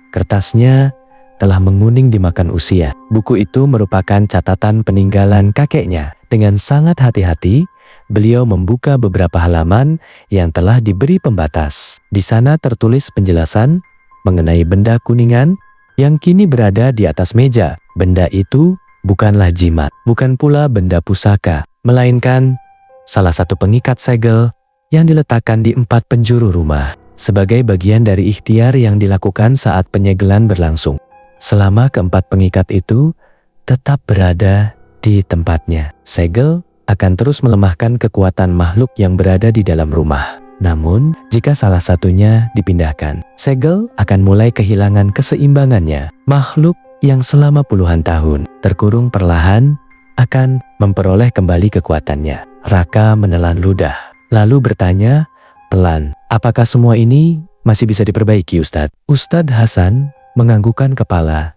Kertasnya telah menguning dimakan usia. Buku itu merupakan catatan peninggalan kakeknya. Dengan sangat hati-hati, beliau membuka beberapa halaman yang telah diberi pembatas. Di sana tertulis penjelasan mengenai benda kuningan yang kini berada di atas meja. Benda itu bukanlah jimat, bukan pula benda pusaka, melainkan salah satu pengikat segel yang diletakkan di 4 penjuru rumah, sebagai bagian dari ikhtiar yang dilakukan saat penyegelan berlangsung. Selama keempat pengikat itu tetap berada di tempatnya, segel akan terus melemahkan kekuatan makhluk yang berada di dalam rumah. Namun, jika salah satunya dipindahkan, segel akan mulai kehilangan keseimbangannya. Makhluk yang selama puluhan tahun terkurung perlahan akan memperoleh kembali kekuatannya. Raka menelan ludah, lalu bertanya pelan, "Apakah semua ini masih bisa diperbaiki, Ustadz?" Ustadz Hasan menganggukkan kepala.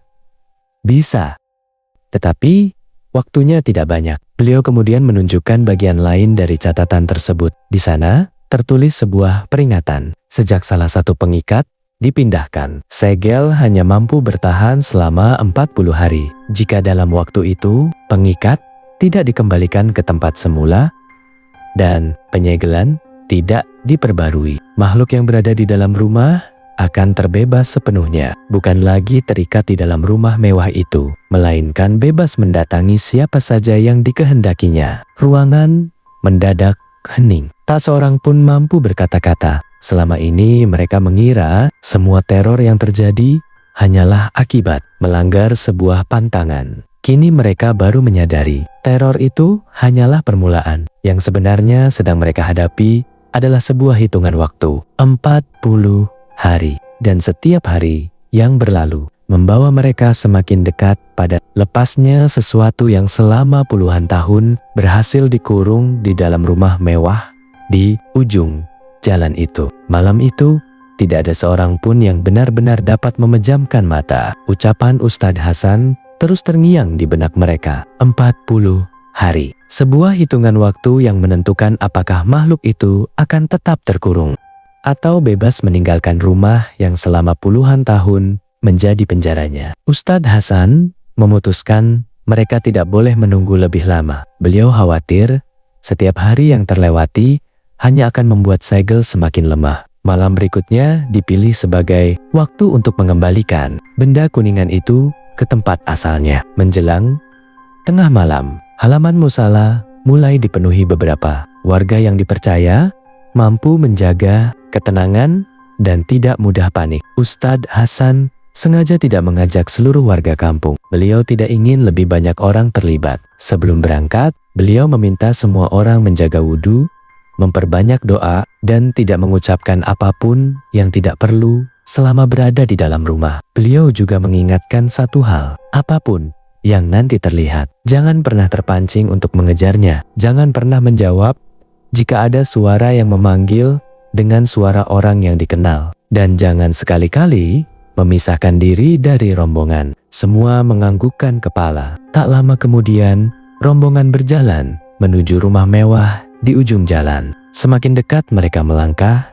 "Bisa, tetapi waktunya tidak banyak." Beliau kemudian menunjukkan bagian lain dari catatan tersebut. Di sana tertulis sebuah peringatan. Sejak salah satu pengikat dipindahkan, segel hanya mampu bertahan selama 40 hari. Jika dalam waktu itu pengikat tidak dikembalikan ke tempat semula dan penyegelan tidak diperbarui, makhluk yang berada di dalam rumah akan terbebas sepenuhnya, bukan lagi terikat di dalam rumah mewah itu, melainkan bebas mendatangi siapa saja yang dikehendakinya. Ruangan mendadak hening. Tak seorang pun mampu berkata-kata. Selama ini mereka mengira semua teror yang terjadi hanyalah akibat melanggar sebuah pantangan. Kini mereka baru menyadari teror itu hanyalah permulaan. Yang sebenarnya sedang mereka hadapi adalah sebuah hitungan waktu, 40 hari. Dan setiap hari yang berlalu membawa mereka semakin dekat pada lepasnya sesuatu yang selama puluhan tahun berhasil dikurung di dalam rumah mewah di ujung jalan itu. Malam itu, tidak ada seorang pun yang benar-benar dapat memejamkan mata. Ucapan Ustadz Hasan terus terngiang di benak mereka. 40 hari. Sebuah hitungan waktu yang menentukan apakah makhluk itu akan tetap terkurung atau bebas meninggalkan rumah yang selama puluhan tahun menjadi penjaranya. Ustadz Hasan memutuskan mereka tidak boleh menunggu lebih lama. Beliau khawatir setiap hari yang terlewati hanya akan membuat segel semakin lemah. Malam berikutnya dipilih sebagai waktu untuk mengembalikan benda kuningan itu ke tempat asalnya. Menjelang tengah malam, halaman musala mulai dipenuhi beberapa warga yang dipercaya mampu menjaga ketenangan dan tidak mudah panik. Ustadz Hasan sengaja tidak mengajak seluruh warga kampung. Beliau tidak ingin lebih banyak orang terlibat. Sebelum berangkat, beliau meminta semua orang menjaga wudhu, memperbanyak doa, dan tidak mengucapkan apapun yang tidak perlu selama berada di dalam rumah. Beliau juga mengingatkan satu hal, apapun yang nanti terlihat, jangan pernah terpancing untuk mengejarnya. Jangan pernah menjawab jika ada suara yang memanggil dengan suara orang yang dikenal. Dan jangan sekali-kali memisahkan diri dari rombongan. Semua menganggukkan kepala. Tak lama kemudian, rombongan berjalan menuju rumah mewah di ujung jalan. Semakin dekat mereka melangkah,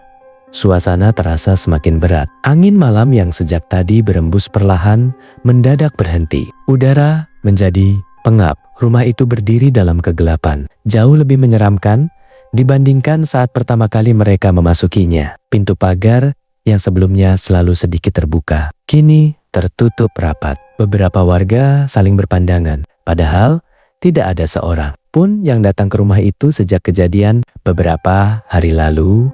suasana terasa semakin berat. Angin malam yang sejak tadi berembus perlahan mendadak berhenti. Udara menjadi pengap. Rumah itu berdiri dalam kegelapan, jauh lebih menyeramkan dibandingkan saat pertama kali mereka memasukinya. Pintu pagar yang sebelumnya selalu sedikit terbuka, kini tertutup rapat. Beberapa warga saling berpandangan, padahal tidak ada seorang pun yang datang ke rumah itu sejak kejadian beberapa hari lalu.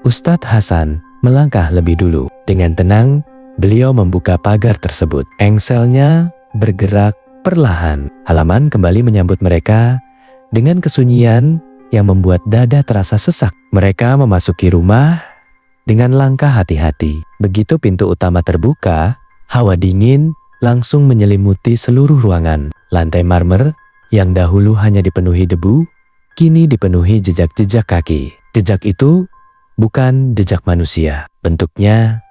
Ustadz Hasan melangkah lebih dulu. Dengan tenang, beliau membuka pagar tersebut. Engselnya bergerak Perlahan, halaman kembali menyambut mereka dengan kesunyian yang membuat dada terasa sesak. Mereka memasuki rumah dengan langkah hati-hati. Begitu pintu utama terbuka, hawa dingin langsung menyelimuti seluruh ruangan. Lantai marmer yang dahulu hanya dipenuhi debu, kini dipenuhi jejak-jejak kaki. Jejak itu bukan jejak manusia. Bentuknya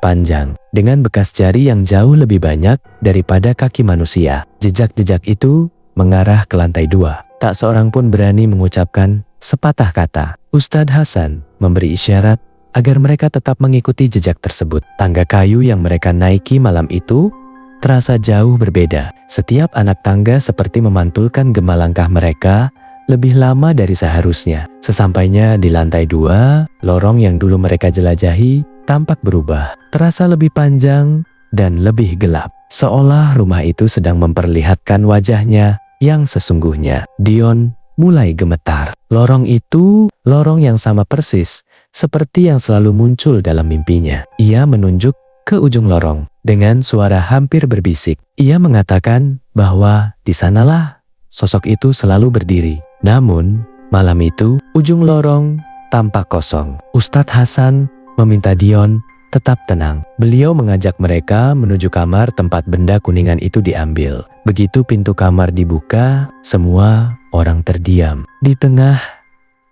panjang, dengan bekas jari yang jauh lebih banyak daripada kaki manusia. Jejak-jejak itu mengarah ke lantai 2. Tak seorang pun berani mengucapkan sepatah kata. Ustadz Hasan memberi isyarat agar mereka tetap mengikuti jejak tersebut. Tangga kayu yang mereka naiki malam itu terasa jauh berbeda. Setiap anak tangga seperti memantulkan gema langkah mereka lebih lama dari seharusnya. Sesampainya di lantai 2, lorong yang dulu mereka jelajahi tampak berubah, terasa lebih panjang dan lebih gelap. Seolah rumah itu sedang memperlihatkan wajahnya yang sesungguhnya. Dion mulai gemetar. Lorong itu, lorong yang sama persis seperti yang selalu muncul dalam mimpinya. Ia menunjuk ke ujung lorong dengan suara hampir berbisik. Ia mengatakan bahwa di sanalah sosok itu selalu berdiri. Namun, malam itu, ujung lorong tampak kosong. Ustadz Hasan meminta Dion tetap tenang. Beliau mengajak mereka menuju kamar tempat benda kuningan itu diambil. Begitu pintu kamar dibuka, semua orang terdiam. Di tengah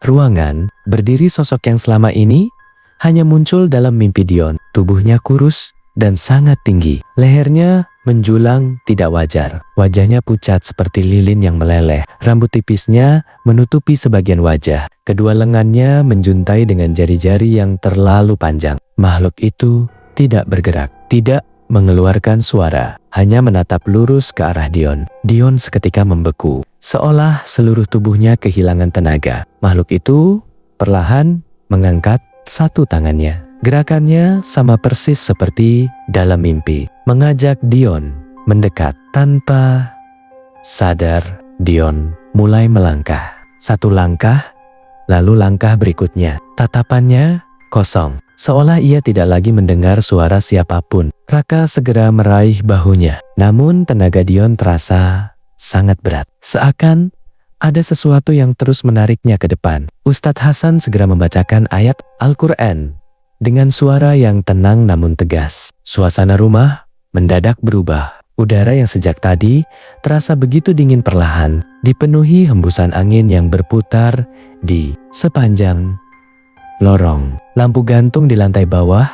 ruangan, berdiri sosok yang selama ini hanya muncul dalam mimpi Dion. Tubuhnya kurus dan sangat tinggi. Lehernya menjulang tidak wajar. Wajahnya pucat seperti lilin yang meleleh. Rambut tipisnya menutupi sebagian wajah. Kedua lengannya menjuntai dengan jari-jari yang terlalu panjang. Makhluk itu tidak bergerak, tidak mengeluarkan suara, hanya menatap lurus ke arah Dion. Dion seketika membeku, seolah seluruh tubuhnya kehilangan tenaga. Makhluk itu perlahan mengangkat satu tangannya. Gerakannya sama persis seperti dalam mimpi, mengajak Dion mendekat. Tanpa sadar, Dion mulai melangkah. Satu langkah, lalu langkah berikutnya. Tatapannya kosong, seolah ia tidak lagi mendengar suara siapapun. Raka segera meraih bahunya, namun tenaga Dion terasa sangat berat. Seakan ada sesuatu yang terus menariknya ke depan. Ustadz Hasan segera membacakan ayat Al-Quran dengan suara yang tenang namun tegas. Suasana rumah mendadak berubah. Udara yang sejak tadi terasa begitu dingin perlahan dipenuhi hembusan angin yang berputar di sepanjang lorong. Lampu gantung di lantai bawah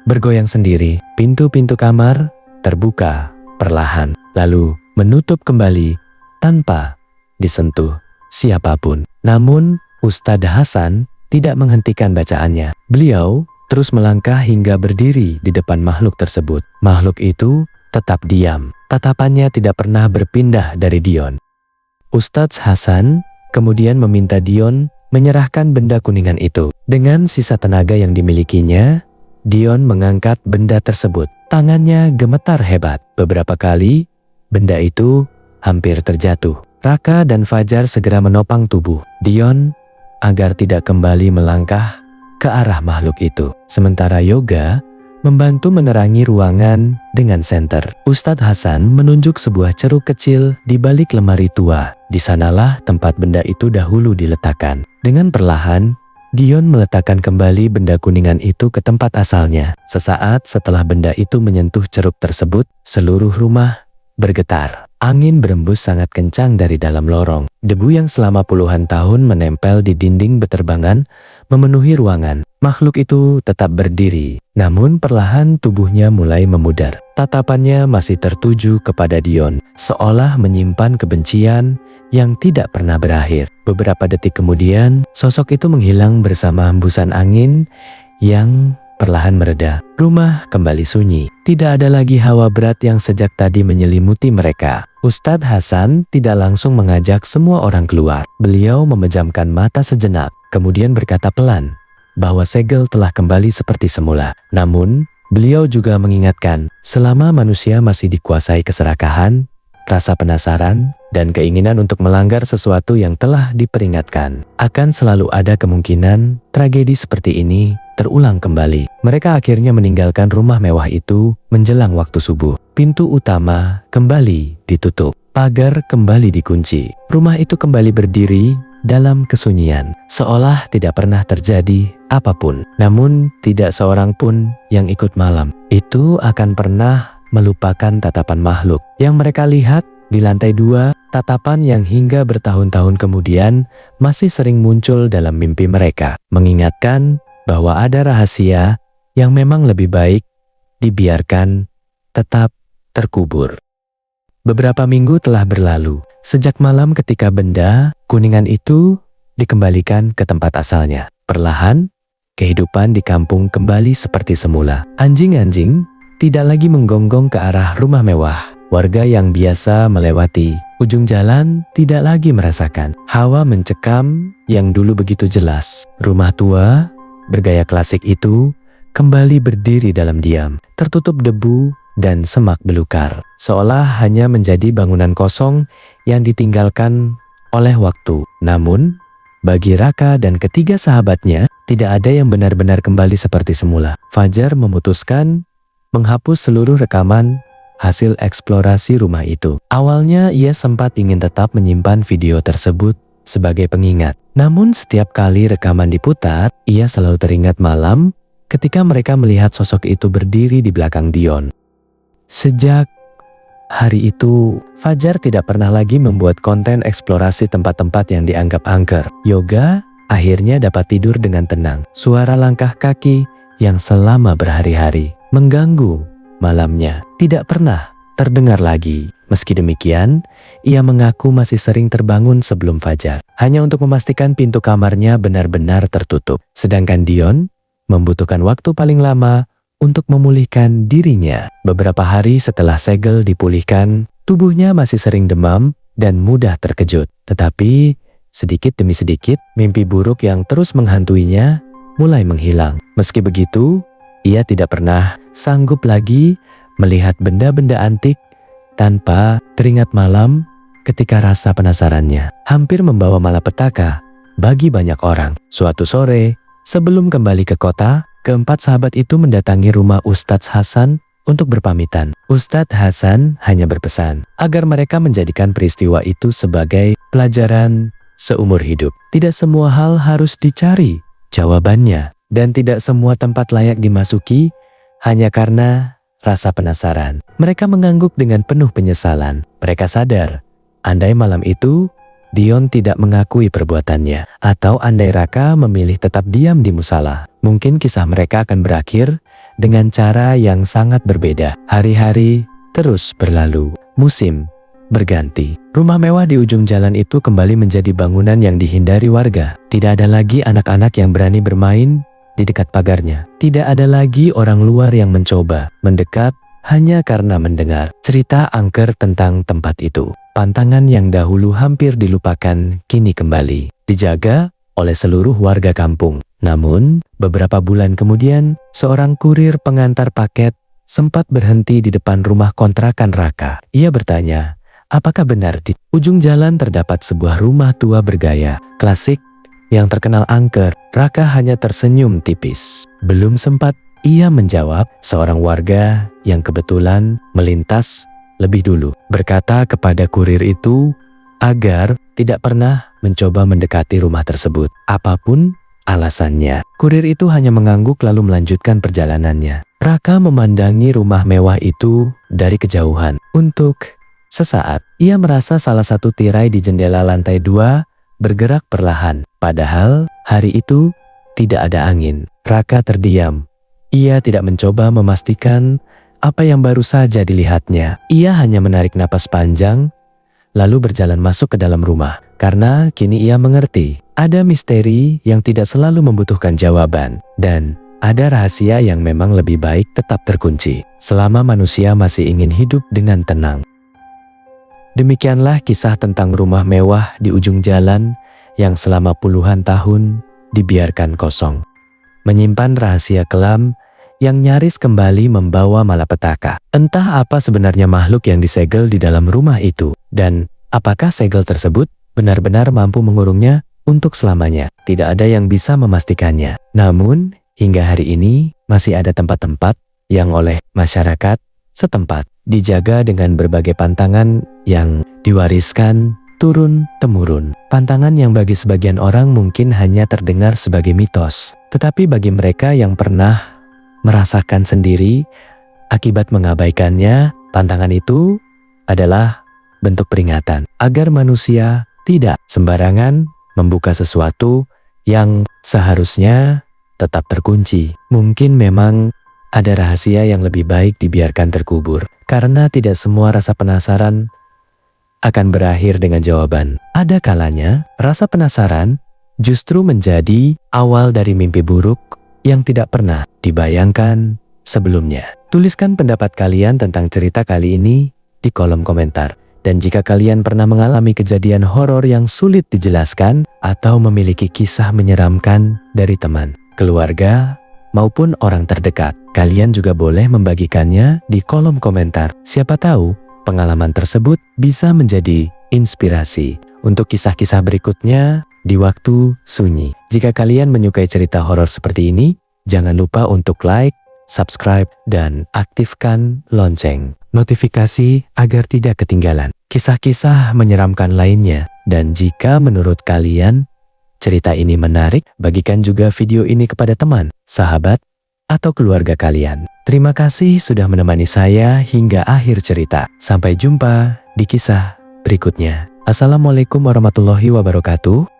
bergoyang sendiri. Pintu-pintu kamar terbuka perlahan, lalu menutup kembali tanpa disentuh siapapun. Namun Ustadz Hasan tidak menghentikan bacaannya. Beliau terus melangkah hingga berdiri di depan makhluk tersebut. Makhluk itu tetap diam. Tatapannya tidak pernah berpindah dari Dion. Ustadz Hasan kemudian meminta Dion menyerahkan benda kuningan itu. Dengan sisa tenaga yang dimilikinya, Dion mengangkat benda tersebut. Tangannya gemetar hebat. Beberapa kali, benda itu hampir terjatuh. Raka dan Fajar segera menopang tubuh Dion agar tidak kembali melangkah ke arah makhluk itu. Sementara Yoga membantu menerangi ruangan dengan senter. Ustadz Hasan menunjuk sebuah ceruk kecil di balik lemari tua. Di sanalah tempat benda itu dahulu diletakkan. Dengan perlahan, Dion meletakkan kembali benda kuningan itu ke tempat asalnya. Sesaat setelah benda itu menyentuh ceruk tersebut, seluruh rumah bergetar. Angin berembus sangat kencang dari dalam lorong. Debu yang selama puluhan tahun menempel di dinding beterbangan memenuhi ruangan. Makhluk itu tetap berdiri, namun perlahan tubuhnya mulai memudar. Tatapannya masih tertuju kepada Dion, seolah menyimpan kebencian yang tidak pernah berakhir. Beberapa detik kemudian, sosok itu menghilang bersama hembusan angin yang perlahan mereda. Rumah kembali sunyi. Tidak ada lagi hawa berat yang sejak tadi menyelimuti mereka. Ustadz Hasan tidak langsung mengajak semua orang keluar. Beliau memejamkan mata sejenak, kemudian berkata pelan bahwa segel telah kembali seperti semula. Namun, beliau juga mengingatkan, selama manusia masih dikuasai keserakahan, rasa penasaran, dan keinginan untuk melanggar sesuatu yang telah diperingatkan, akan selalu ada kemungkinan tragedi seperti ini terulang kembali. Mereka akhirnya meninggalkan rumah mewah itu menjelang waktu subuh. Pintu utama kembali ditutup. Pagar kembali dikunci. Rumah itu kembali berdiri dalam kesunyian, seolah tidak pernah terjadi apapun. Namun tidak seorang pun yang ikut malam itu akan pernah melupakan tatapan makhluk yang mereka lihat di lantai 2, tatapan yang hingga bertahun-tahun kemudian masih sering muncul dalam mimpi mereka, mengingatkan bahwa ada rahasia yang memang lebih baik dibiarkan tetap terkubur. Beberapa minggu telah berlalu, sejak malam ketika benda kuningan itu dikembalikan ke tempat asalnya. Perlahan, kehidupan di kampung kembali seperti semula. Anjing-anjing tidak lagi menggonggong ke arah rumah mewah. Warga yang biasa melewati ujung jalan tidak lagi merasakan hawa mencekam yang dulu begitu jelas. Rumah tua bergaya klasik itu kembali berdiri dalam diam, tertutup debu dan semak belukar, seolah hanya menjadi bangunan kosong yang ditinggalkan oleh waktu. Namun, bagi Raka dan ketiga sahabatnya, tidak ada yang benar-benar kembali seperti semula. Fajar memutuskan menghapus seluruh rekaman hasil eksplorasi rumah itu. Awalnya ia sempat ingin tetap menyimpan video tersebut sebagai pengingat. Namun setiap kali rekaman diputar, ia selalu teringat malam ketika mereka melihat sosok itu berdiri di belakang Dion. Sejak hari itu, Fajar tidak pernah lagi membuat konten eksplorasi tempat-tempat yang dianggap angker. Yoga akhirnya dapat tidur dengan tenang. Suara langkah kaki yang selama berhari-hari mengganggu malamnya tidak pernah terdengar lagi. Meski demikian, ia mengaku masih sering terbangun sebelum fajar, hanya untuk memastikan pintu kamarnya benar-benar tertutup. Sedangkan Dion membutuhkan waktu paling lama untuk memulihkan dirinya. Beberapa hari setelah segel dipulihkan, tubuhnya masih sering demam dan mudah terkejut. Tetapi sedikit demi sedikit, mimpi buruk yang terus menghantuinya mulai menghilang. Meski begitu, ia tidak pernah sanggup lagi melihat benda-benda antik tanpa teringat malam ketika rasa penasarannya hampir membawa malapetaka bagi banyak orang. Suatu sore, sebelum kembali ke kota, keempat sahabat itu mendatangi rumah Ustadz Hasan untuk berpamitan. Ustadz Hasan hanya berpesan agar mereka menjadikan peristiwa itu sebagai pelajaran seumur hidup. Tidak semua hal harus dicari jawabannya, dan tidak semua tempat layak dimasuki hanya karena rasa penasaran. Mereka mengangguk dengan penuh penyesalan. Mereka sadar, andai malam itu Dion tidak mengakui perbuatannya, atau andai Raka memilih tetap diam di musala, mungkin kisah mereka akan berakhir dengan cara yang sangat berbeda. Hari-hari terus berlalu, musim berganti. Rumah mewah di ujung jalan itu kembali menjadi bangunan yang dihindari warga. Tidak ada lagi anak-anak yang berani bermain di dekat pagarnya. Tidak ada lagi orang luar yang mencoba mendekat hanya karena mendengar cerita angker tentang tempat itu. Pantangan yang dahulu hampir dilupakan kini kembali dijaga oleh seluruh warga kampung. Namun, beberapa bulan kemudian, seorang kurir pengantar paket sempat berhenti di depan rumah kontrakan Raka. Ia bertanya, apakah benar di ujung jalan terdapat sebuah rumah tua bergaya klasik yang terkenal angker? Raka hanya tersenyum tipis. Belum sempat ia menjawab, seorang warga yang kebetulan melintas lebih dulu berkata kepada kurir itu agar tidak pernah mencoba mendekati rumah tersebut, apapun alasannya. Kurir itu hanya mengangguk lalu melanjutkan perjalanannya. Raka memandangi rumah mewah itu dari kejauhan. Untuk sesaat, ia merasa salah satu tirai di jendela lantai 2 bergerak perlahan. Padahal hari itu tidak ada angin. Raka terdiam. Ia tidak mencoba memastikan apa yang baru saja dilihatnya. Ia hanya menarik napas panjang, lalu berjalan masuk ke dalam rumah. Karena kini ia mengerti, ada misteri yang tidak selalu membutuhkan jawaban. Dan ada rahasia yang memang lebih baik tetap terkunci, selama manusia masih ingin hidup dengan tenang. Demikianlah kisah tentang rumah mewah di ujung jalan yang selama puluhan tahun dibiarkan kosong, menyimpan rahasia kelam yang nyaris kembali membawa malapetaka. Entah apa sebenarnya makhluk yang disegel di dalam rumah itu, dan apakah segel tersebut benar-benar mampu mengurungnya untuk selamanya. Tidak ada yang bisa memastikannya. Namun, hingga hari ini masih ada tempat-tempat yang oleh masyarakat setempat, dijaga dengan berbagai pantangan yang diwariskan turun-temurun. Pantangan yang bagi sebagian orang mungkin hanya terdengar sebagai mitos, tetapi bagi mereka yang pernah merasakan sendiri akibat mengabaikannya, pantangan itu adalah bentuk peringatan agar manusia tidak sembarangan membuka sesuatu yang seharusnya tetap terkunci. Mungkin memang ada rahasia yang lebih baik dibiarkan terkubur, karena tidak semua rasa penasaran akan berakhir dengan jawaban. Ada kalanya, rasa penasaran justru menjadi awal dari mimpi buruk yang tidak pernah dibayangkan sebelumnya. Tuliskan pendapat kalian tentang cerita kali ini di kolom komentar. Dan jika kalian pernah mengalami kejadian horor yang sulit dijelaskan atau memiliki kisah menyeramkan dari teman, keluarga, maupun orang terdekat, kalian juga boleh membagikannya di kolom komentar. Siapa tahu pengalaman tersebut bisa menjadi inspirasi untuk kisah-kisah berikutnya di waktu sunyi. Jika kalian menyukai cerita horor seperti ini, jangan lupa untuk like, subscribe, dan aktifkan lonceng notifikasi agar tidak ketinggalan kisah-kisah menyeramkan lainnya. Dan jika menurut kalian cerita ini menarik, bagikan juga video ini kepada teman, sahabat, atau keluarga kalian. Terima kasih sudah menemani saya hingga akhir cerita. Sampai jumpa di kisah berikutnya. Assalamualaikum warahmatullahi wabarakatuh.